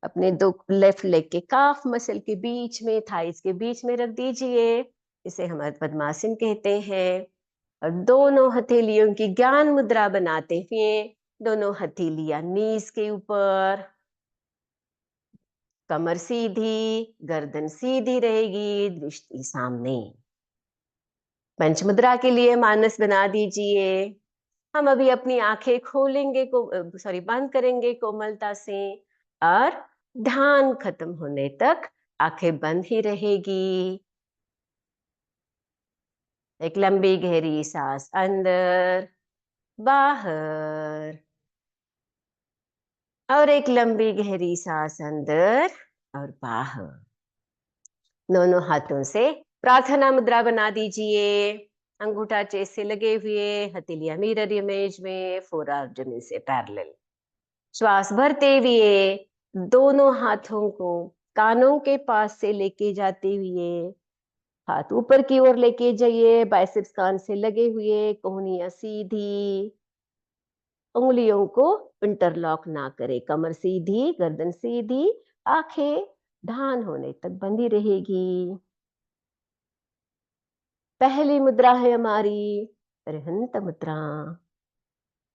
अपने दो लेफ्ट लेग के काफ मसल के बीच में, थाइस के बीच में रख दीजिए। इसे हम अर्ध पद्मासन कहते हैं। और दोनों हथेलियों की ज्ञान मुद्रा बनाते हुए दोनों हथेलियां नीज के ऊपर, कमर सीधी, गर्दन सीधी रहेगी, दृष्टि सामने। पंचमुद्रा के लिए मानस बना दीजिए। हम अभी अपनी आंखें खोलेंगे, बंद करेंगे कोमलता से, और ध्यान खत्म होने तक आंखें बंद ही रहेगी। एक लंबी गहरी सांस अंदर, बाहर, और एक लंबी गहरी सांस अंदर और बाहर। दोनों हाथों से प्रार्थना मुद्रा बना दीजिए। अंगूठा चेस्ट से लगे हुए, हथेलियां मिरर इमेज में, फोरआर्म जमीन से पैरेलल। श्वास भरते हुए दोनों हाथों को कानों के पास से लेके जाते हुए हाथ ऊपर की ओर लेके जाइए, बाइसेप्स कान से लगे हुए, कोहनियां सीधी, उंगलियों को इंटरलॉक ना करें, कमर सीधी, गर्दन सीधी, आंखें ध्यान होने तक बंदी रहेगी। पहली मुद्रा है हमारी अरहंत मुद्रा।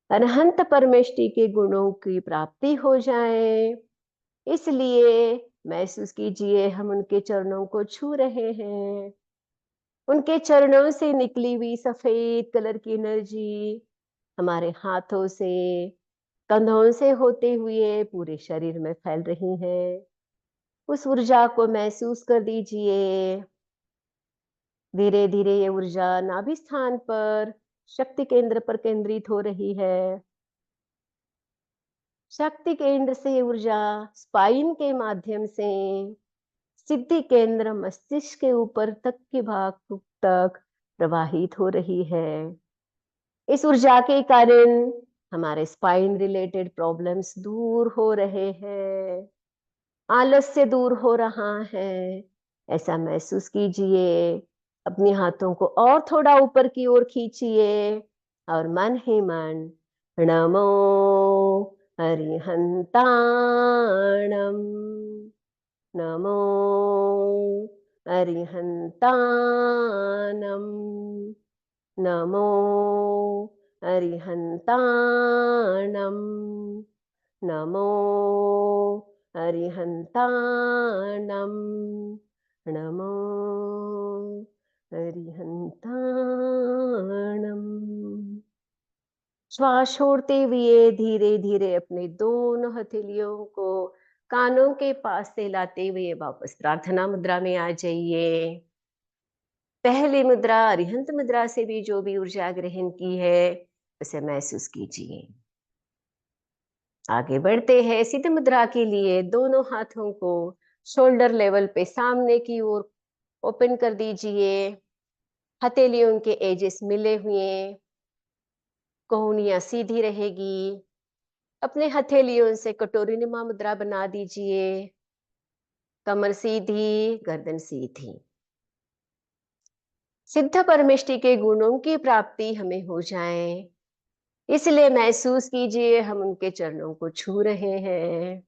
अरहंत परमेष्टि के गुणों की प्राप्ति हो जाए, इसलिए महसूस कीजिए हम उनके चरणों को छू रहे हैं। उनके चरणों से निकली हुई सफेद कलर की एनर्जी हमारे हाथों से, कंधों से होते हुए पूरे शरीर में फैल रही है। उस ऊर्जा को महसूस कर दीजिए। धीरे धीरे ये ऊर्जा नाभि स्थान पर, शक्ति केंद्र पर केंद्रित हो रही है। शक्ति केंद्र से ये ऊर्जा स्पाइन के माध्यम से सिद्धि केंद्र मस्तिष्क के ऊपर तक के भाग तक प्रवाहित हो रही है। इस ऊर्जा के कारण हमारे स्पाइन रिलेटेड प्रॉब्लम्स दूर हो रहे हैं, आलस्य दूर हो रहा है, ऐसा महसूस कीजिए। अपने हाथों को और थोड़ा ऊपर की ओर खींचिए और मन ही मन नमो अरिहंताणम, नमो अरिहंताणम, नमो अरिहंताणम, नमो अरिहंताणम, नमो अरिहंताणम। श्वास छोड़ते हुए धीरे धीरे अपने दोनों हथेलियों को कानों के पास से लाते हुए वापस प्रार्थना मुद्रा में आ जाइए। पहली मुद्रा अरिहंत मुद्रा से भी जो भी ऊर्जा ग्रहण की है उसे महसूस कीजिए। आगे बढ़ते हैं सिद्ध मुद्रा के लिए। दोनों हाथों को शोल्डर लेवल पे सामने की ओर ओपन कर दीजिए। हथेलियों के एजेस मिले हुए, कोहनियां सीधी रहेगी। अपने हथेलियों से कटोरी नुमा मुद्रा बना दीजिए। कमर सीधी, गर्दन सीधी। सिद्ध परमेष्टि के गुणों की प्राप्ति हमें हो जाए, इसलिए महसूस कीजिए हम उनके चरणों को छू रहे हैं।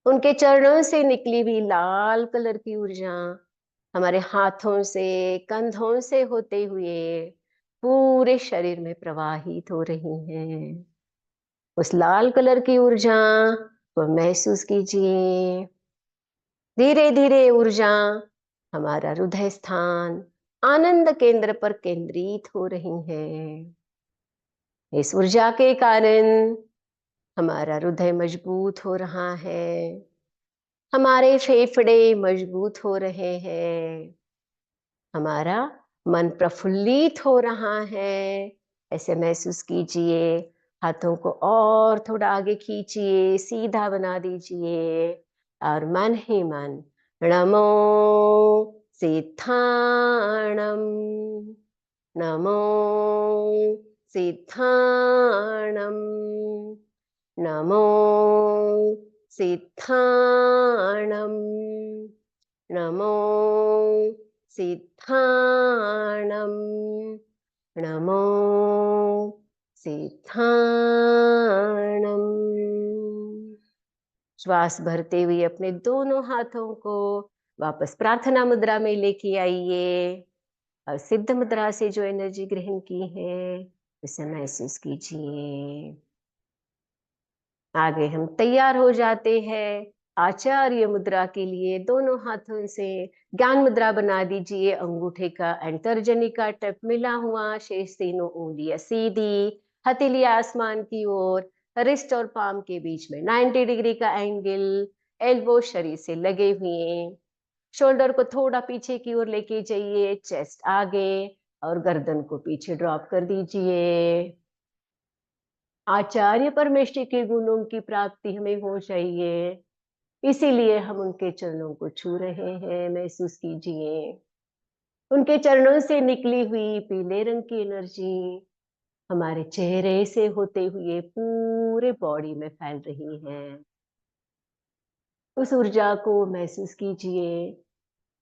उनके चरणों से निकली हुई लाल कलर की ऊर्जा हमारे हाथों से, कंधों से होते हुए पूरे शरीर में प्रवाहित हो रही है। उस लाल कलर की ऊर्जा को महसूस कीजिए। धीरे धीरे ऊर्जा हमारा हृदय स्थान आनंद केंद्र पर केंद्रित हो रही है। इस ऊर्जा के कारण हमारा हृदय मजबूत हो रहा है, हमारे फेफड़े मजबूत हो रहे हैं, हमारा मन प्रफुल्लित हो रहा है। ऐसे महसूस कीजिए। हाथों को और थोड़ा आगे खींचिए, सीधा बना दीजिए और मन ही मन नमो सिद्धाणम, नमो सिद्धाणम, नमो सिद्धाणम, नमो सिद्धाणम, नमो सिद्धाणम। श्वास भरते हुए अपने दोनों हाथों को वापस प्रार्थना मुद्रा में लेके आइए। और सिद्ध मुद्रा से जो एनर्जी ग्रहण की है उसे महसूस कीजिए। आगे हम तैयार हो जाते हैं आचार्य मुद्रा के लिए। दोनों हाथों से ज्ञान मुद्रा बना दीजिए। अंगूठे का एंड तर्जनी का टिप मिला हुआ, शेष तीनों उंगलियां सीधी, हथेली आसमान की ओर, रिस्ट और पाम के बीच में 90 डिग्री का एंगल, एल्बो शरीर से लगे हुए, शोल्डर को थोड़ा पीछे की ओर लेके जाइए, चेस्ट आगे और गर्दन को पीछे ड्रॉप कर दीजिए। आचार्य परमेश्वर के गुणों की प्राप्ति हमें हो चाहिए, इसीलिए हम उनके चरणों को छू रहे हैं। महसूस कीजिए उनके चरणों से निकली हुई पीले रंग की एनर्जी हमारे चेहरे से होते हुए पूरे बॉडी में फैल रही है। उस ऊर्जा को महसूस कीजिए।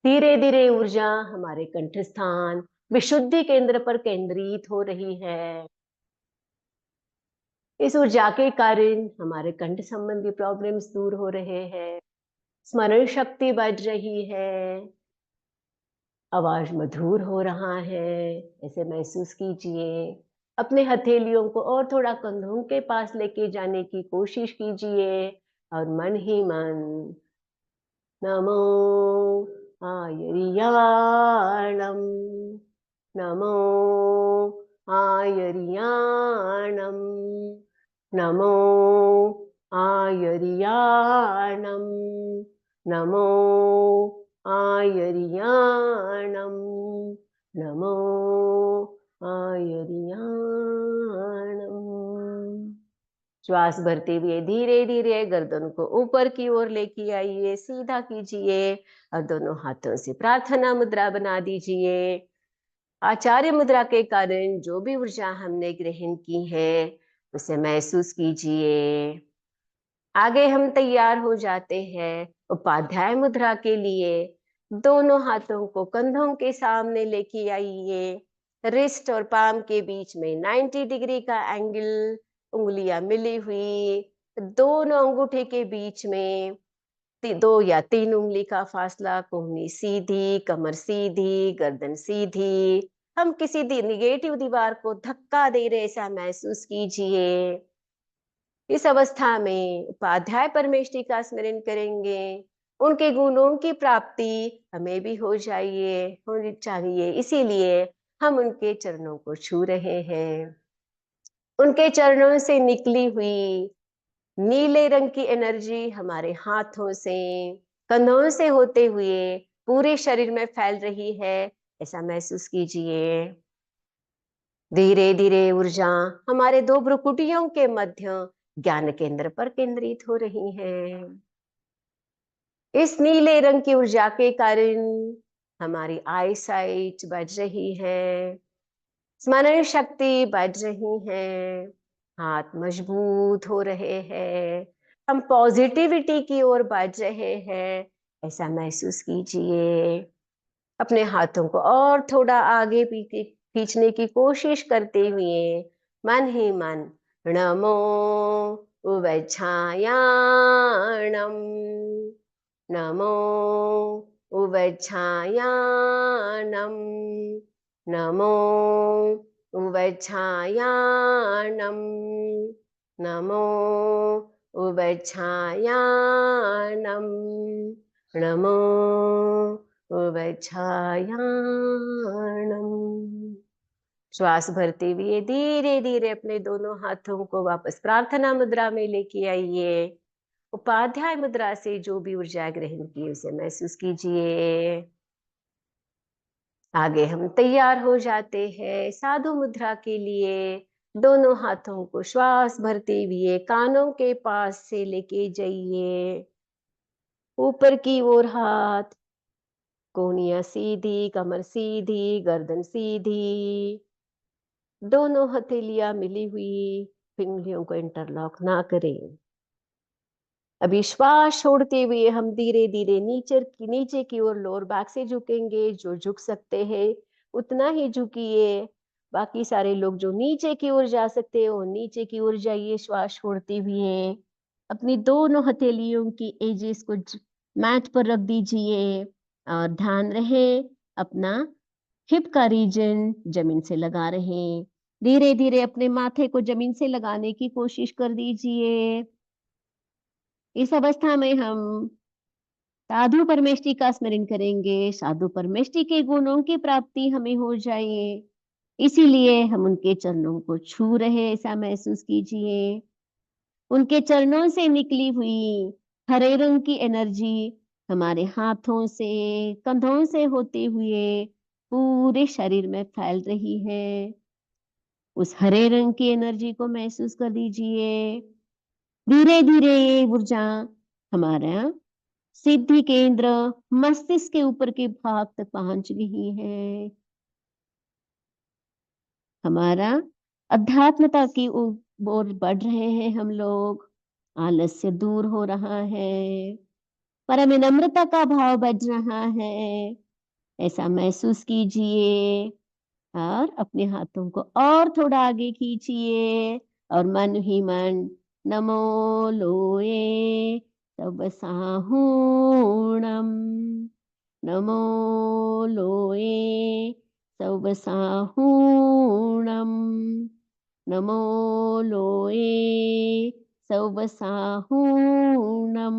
धीरे धीरे ऊर्जा हमारे कंठस्थान विशुद्धि केंद्र पर केंद्रित हो रही है। इस ऊर्जा के कारण हमारे कंठ संबंधी प्रॉब्लम्स दूर हो रहे हैं, स्मरण शक्ति बढ़ रही है, आवाज मधुर हो रहा है। ऐसे महसूस कीजिए। अपने हथेलियों को और थोड़ा कंधों के पास लेके जाने की कोशिश कीजिए और मन ही मन नमो आयरियाणम, नमो आयरियाणम, नमो आयरियाणम, नमो आयरियाणम, नमो आयरियाणम। श्वास भरते हुए धीरे धीरे गर्दन को ऊपर की ओर लेके आइए, सीधा कीजिए और दोनों हाथों से प्रार्थना मुद्रा बना दीजिए। आचार्य मुद्रा के कारण जो भी ऊर्जा हमने ग्रहण की है उसे महसूस कीजिए। आगे हम तैयार हो जाते हैं उपाध्याय मुद्रा के लिए। दोनों हाथों को कंधों के सामने लेके आइए, रिस्ट और पाम के बीच में 90 डिग्री का एंगल, उंगलियां मिली हुई, दोनों अंगूठे के बीच में 2 या 3 उंगली का फासला, कोहनी सीधी, कमर सीधी, गर्दन सीधी। हम किसी निगेटिव दीवार को धक्का दे रहे ऐसा महसूस कीजिए। इस अवस्था में उपाध्याय परमेष्टि का स्मरण करेंगे। उनके गुणों की प्राप्ति हमें भी होनी चाहिए, इसीलिए हम उनके चरणों को छू रहे हैं। उनके चरणों से निकली हुई नीले रंग की एनर्जी हमारे हाथों से, कंधों से होते हुए पूरे शरीर में फैल रही है, ऐसा महसूस कीजिए। धीरे धीरे ऊर्जा हमारे 2 भ्रुकुटियों के मध्य ज्ञान केंद्र पर केंद्रित हो रही है। इस नीले रंग की ऊर्जा के कारण हमारी आई साइट बढ़ रही है, स्मरण शक्ति बढ़ रही है, हाथ मजबूत हो रहे हैं, हम पॉजिटिविटी की ओर बढ़ रहे हैं, ऐसा महसूस कीजिए। अपने हाथों को और थोड़ा आगे पीछे खींचने की कोशिश करते हुए मन ही मन नमो उवच्छायाणम, नमो उवच्छायाणम, नमो उवच्छायाणम, नमो उवच्छायाणम, नमो उवच्छायाणम। श्वास भरते हुए धीरे धीरे अपने दोनों हाथों को वापस प्रार्थना मुद्रा में लेके आइए। उपाध्याय मुद्रा से जो भी ऊर्जा ग्रहण की उसे महसूस कीजिए। आगे हम तैयार हो जाते हैं साधु मुद्रा के लिए। दोनों हाथों को श्वास भरते हुए कानों के पास से लेके जाइए, ऊपर की ओर हाथ, कोहनियां सीधी, कमर सीधी, गर्दन सीधी, दोनों हथेलियां मिली हुई, उंगलियों को इंटरलॉक ना करें। अभी श्वास छोड़ते हुए हम धीरे धीरे नीचे की ओर लोअर बैक से झुकेंगे। जो झुक सकते हैं उतना ही झुकिए। बाकी सारे लोग जो नीचे की ओर जा सकते हैं वो नीचे की ओर जाइए श्वास छोड़ते हुए। अपनी दोनों हथेलियों की एजेस को मैट पर रख दीजिए और ध्यान रहे अपना हिप का रीजन जमीन से लगा रहे हैं। धीरे धीरे अपने माथे को जमीन से लगाने की कोशिश कर दीजिए। इस अवस्था में हम साधु परमेष्टि का स्मरण करेंगे। साधु परमेष्टि के गुणों की प्राप्ति हमें हो जाए, इसीलिए हम उनके चरणों को छू रहे, ऐसा महसूस कीजिए। उनके चरणों से निकली हुई हरे रंग की एनर्जी हमारे हाथों से, कंधों से होते हुए पूरे शरीर में फैल रही है। उस हरे रंग की एनर्जी को महसूस कर दीजिए। धीरे धीरे ये ऊर्जा हमारा सिद्धि केंद्र मस्तिष्क के ऊपर के भाग तक पहुंच रही है। हमारा अध्यात्मता की ओर बढ़ रहे हैं हम लोग। आलस्य दूर हो रहा है, परम विनम्रता का भाव बढ़ रहा है, ऐसा महसूस कीजिए। और अपने हाथों को और थोड़ा आगे खींचिए और मन ही मन नमो लोए तब साहूणम, नमो लोए तब साहूणम, नमो लोए तब साहूणम,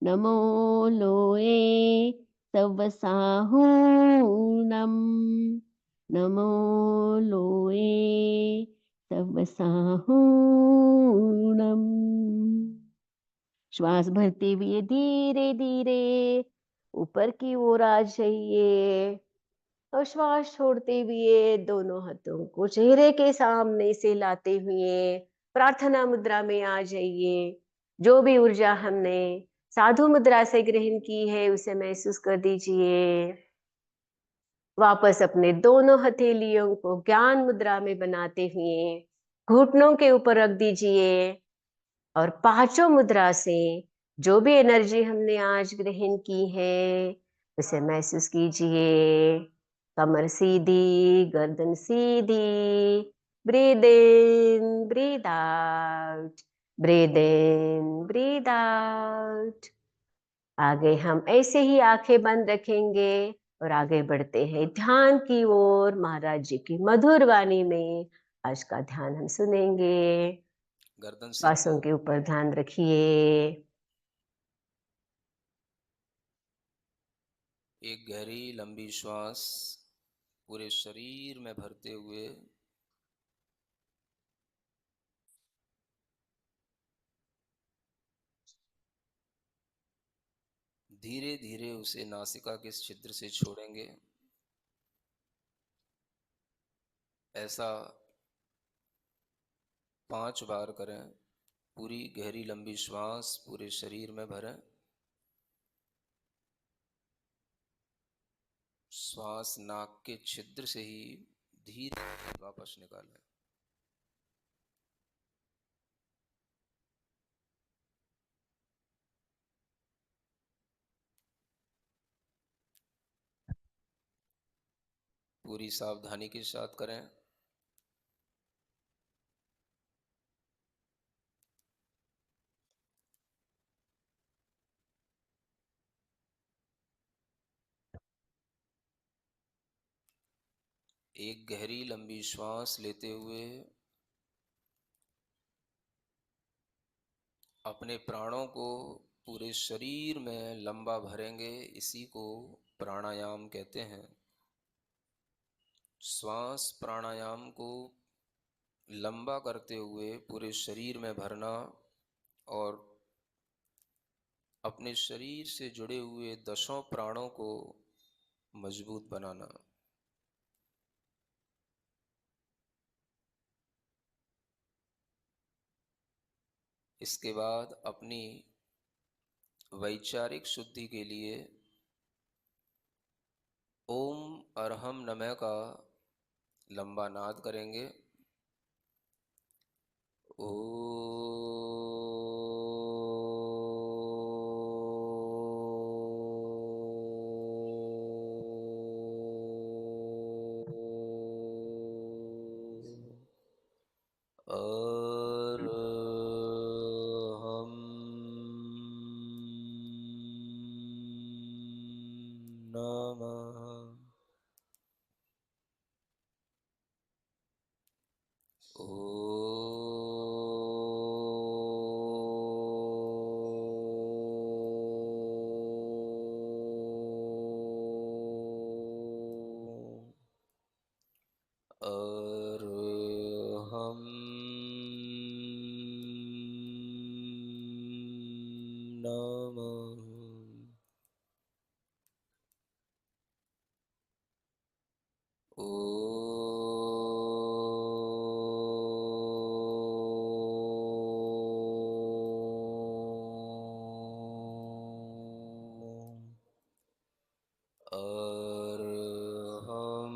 नमो लोए तब साहूणम, नमो लोए तब साहूणम। श्वास भरते हुए धीरे धीरे ऊपर की ओर आ जाइए और श्वास छोड़ते हुए दोनों हाथों को चेहरे के सामने से लाते हुए प्रार्थना मुद्रा में आ जाइए। जो भी ऊर्जा हमने साधु मुद्रा से ग्रहण की है उसे महसूस कर दीजिए। वापस अपने दोनों हथेलियों को ज्ञान मुद्रा में बनाते हुए घुटनों के ऊपर रख दीजिए और पांचों मुद्रा से जो भी एनर्जी हमने आज ग्रहण की है उसे महसूस कीजिए। कमर सीधी, गर्दन सीधी। Breathe in, breathe out, breathe in, breathe out. आगे हम ऐसे ही आंखें बंद रखेंगे और आगे बढ़ते हैं ध्यान की ओर। महाराज जी की मधुर वाणी में आज का ध्यान हम सुनेंगे। गर्दन श्वासों के ऊपर ध्यान रखिए। एक गहरी लंबी श्वास पूरे शरीर में भरते हुए धीरे धीरे उसे नासिका के छिद्र से छोड़ेंगे। ऐसा 5 बार करें। पूरी गहरी लंबी श्वास पूरे शरीर में भरें। श्वास नाक के छिद्र से ही धीरे वापस निकालें। पूरी सावधानी के साथ करें। एक गहरी लंबी श्वास लेते हुए अपने प्राणों को पूरे शरीर में लंबा भरेंगे। इसी को प्राणायाम कहते हैं। श्वास प्राणायाम को लंबा करते हुए पूरे शरीर में भरना और अपने शरीर से जुड़े हुए 10 प्राणों को मजबूत बनाना। इसके बाद अपनी वैचारिक शुद्धि के लिए ओम अरहम नमः का लंबा नाद करेंगे। ओ अरहम नमः। नमः। अरहं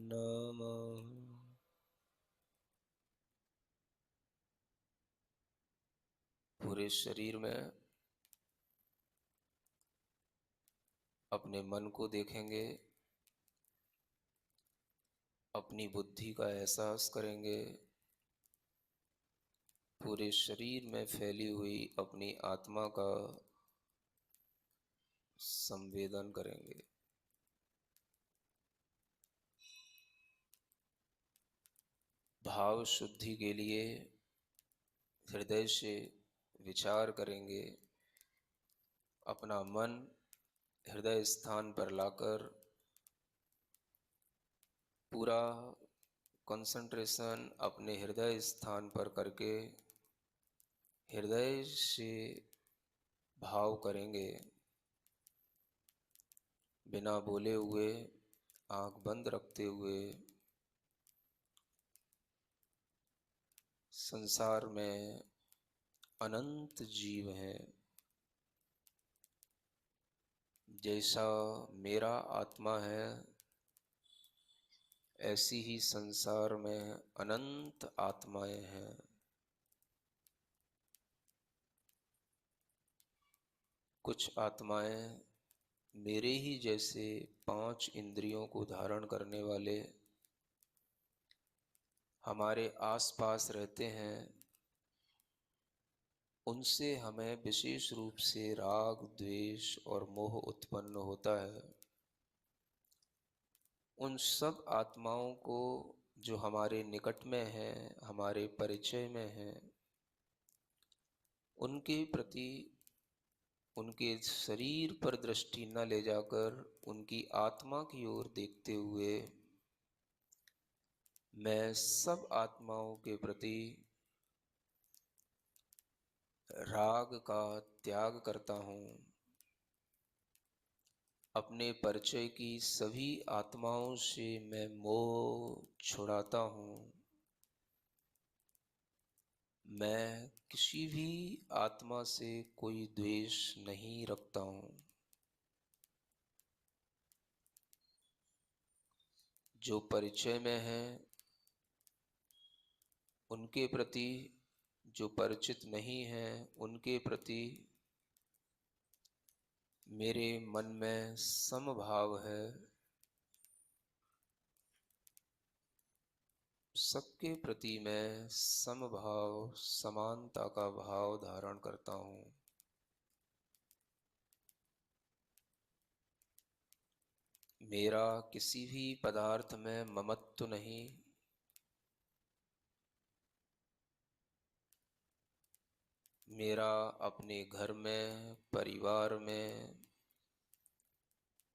नमः। पूरे शरीर में अपने मन को देखेंगे, अपनी बुद्धि का एहसास करेंगे, पूरे शरीर में फैली हुई अपनी आत्मा का संवेदन करेंगे। भाव शुद्धि के लिए हृदय से विचार करेंगे, अपना मन हृदय स्थान पर लाकर पूरा कंसंट्रेशन अपने हृदय स्थान पर करके हृदय से भाव करेंगे, बिना बोले हुए, आंख बंद रखते हुए। संसार में अनंत जीव हैं। जैसा मेरा आत्मा है, ऐसी ही संसार में अनंत आत्माएं हैं। कुछ आत्माएं मेरे ही जैसे 5 इंद्रियों को धारण करने वाले हमारे आसपास रहते हैं। उनसे हमें विशेष रूप से राग, द्वेष और मोह उत्पन्न होता है। उन सब आत्माओं को जो हमारे निकट में हैं, हमारे परिचय में हैं, उनके प्रति उनके शरीर पर दृष्टि न ले जाकर उनकी आत्मा की ओर देखते हुए मैं सब आत्माओं के प्रति राग का त्याग करता हूँ। अपने परिचय की सभी आत्माओं से मैं मोह छुड़ाता हूँ। मैं किसी भी आत्मा से कोई द्वेष नहीं रखता हूँ। जो परिचय में है उनके प्रति, जो परिचित नहीं है उनके प्रति मेरे मन में समभाव है। सबके प्रति मैं समभाव, समानता का भाव धारण करता हूँ। मेरा किसी भी पदार्थ में ममत्व नहीं। मेरा अपने घर में, परिवार में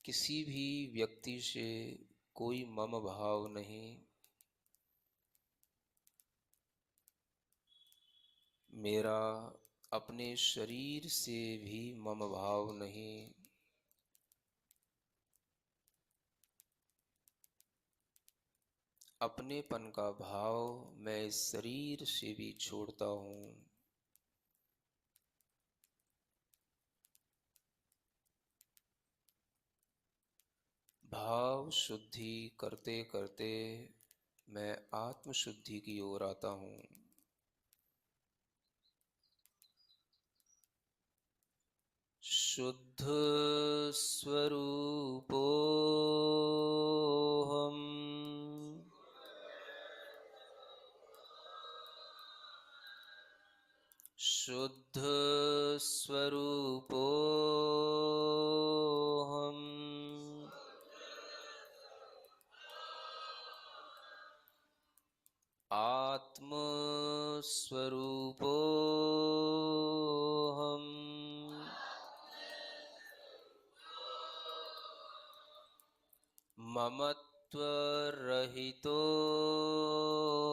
किसी भी व्यक्ति से कोई मम भाव नहीं। मेरा अपने शरीर से भी मम भाव नहीं। अपनेपन का भाव मैं इस शरीर से भी छोड़ता हूँ। भाव शुद्धि करते करते मैं आत्म शुद्धि की ओर आता हूँ। शुद्ध स्वरूपोऽहम् शुद्ध स्वरूपोऽहम् आत्म स्वरूपोऽहम् ममत्व रहितोऽहम्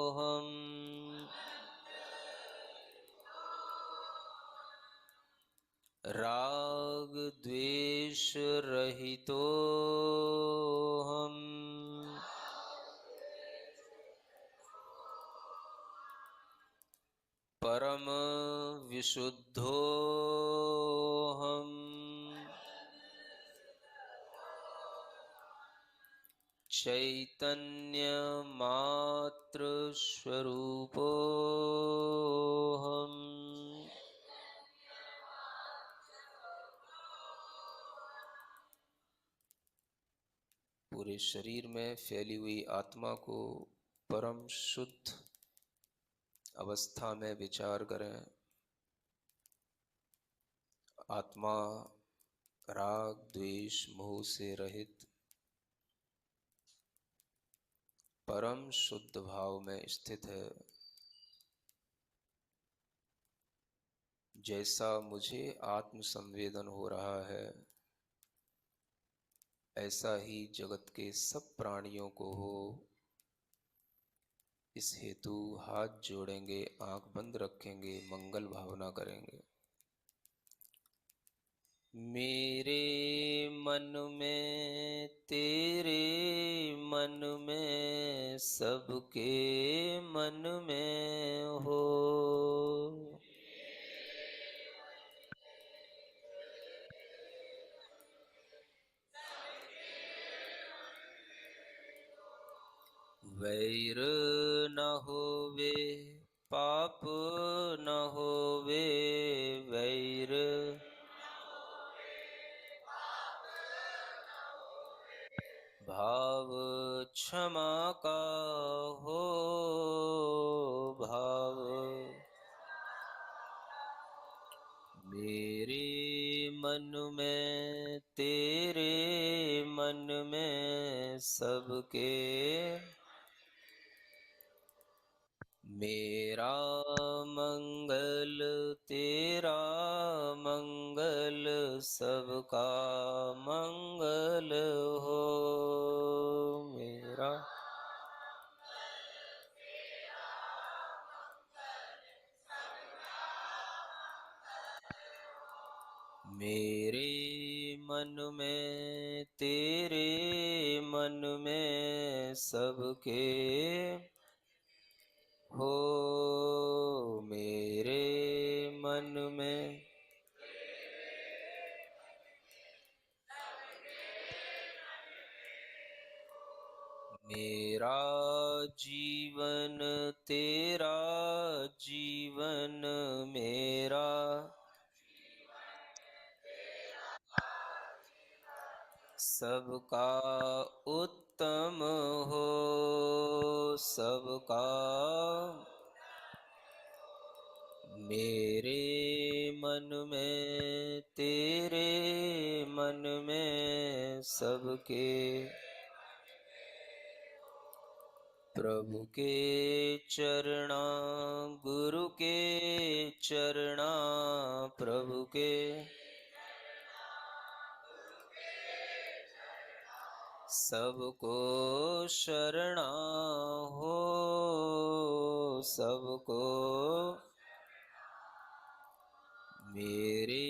रहितो हम परम विशुद्धो हम चैतन्य मात्र स्वरूपो हम पूरे शरीर में फैली हुई आत्मा को परम शुद्ध अवस्था में विचार करें। आत्मा राग द्वेष मोह से रहित परम शुद्ध भाव में स्थित है। जैसा मुझे आत्म संवेदन हो रहा है ऐसा ही जगत के सब प्राणियों को हो। इस हेतु हाथ जोड़ेंगे, आंख बंद रखेंगे, मंगल भावना करेंगे। मेरे मन में तेरे मन में सबके मन में हो। वैर न होवे पाप न होवे वैर भाव क्षमा का हो भाव। मेरे मन में तेरे मन में सबके मेरा मंगल तेरा मंगल सबका मंगल हो। मेरा मेरे मन में तेरे मन में सबके हो। मेरे मन में मेरा जीवन तेरा जीवन मेरा सबका उत्तम हो सबका। मेरे मन में तेरे मन में सबके प्रभु के चरणा गुरु के चरणा प्रभु के सबको शरणा हो सबको। मेरे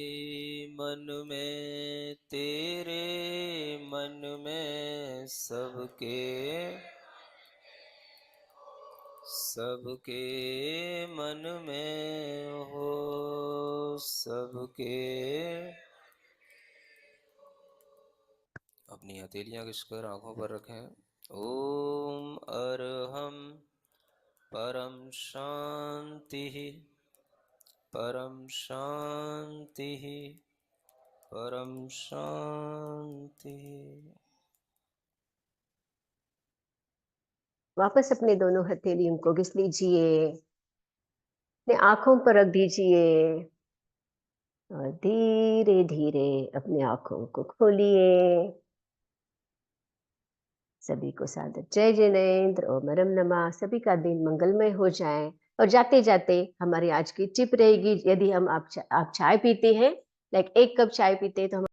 मन में तेरे मन में सबके सबके मन में हो सबके। अपनी हथेलियां घिसकर आंखों पर रखें। ओम अरहम परम शांति परम शांति परम शांति। वापस अपने दोनों हथेलियों को घिस लीजिए, अपने आंखों पर रख दीजिए और धीरे धीरे अपने आंखों को खोलिए। सभी को सादर जय जिनेंद्र, ओम नमः नमः। सभी का दिन मंगलमय हो जाए। और जाते जाते हमारी आज की टिप रहेगी, यदि आप चाय पीते हैं, लाइक 1 कप चाय पीते हैं तो हम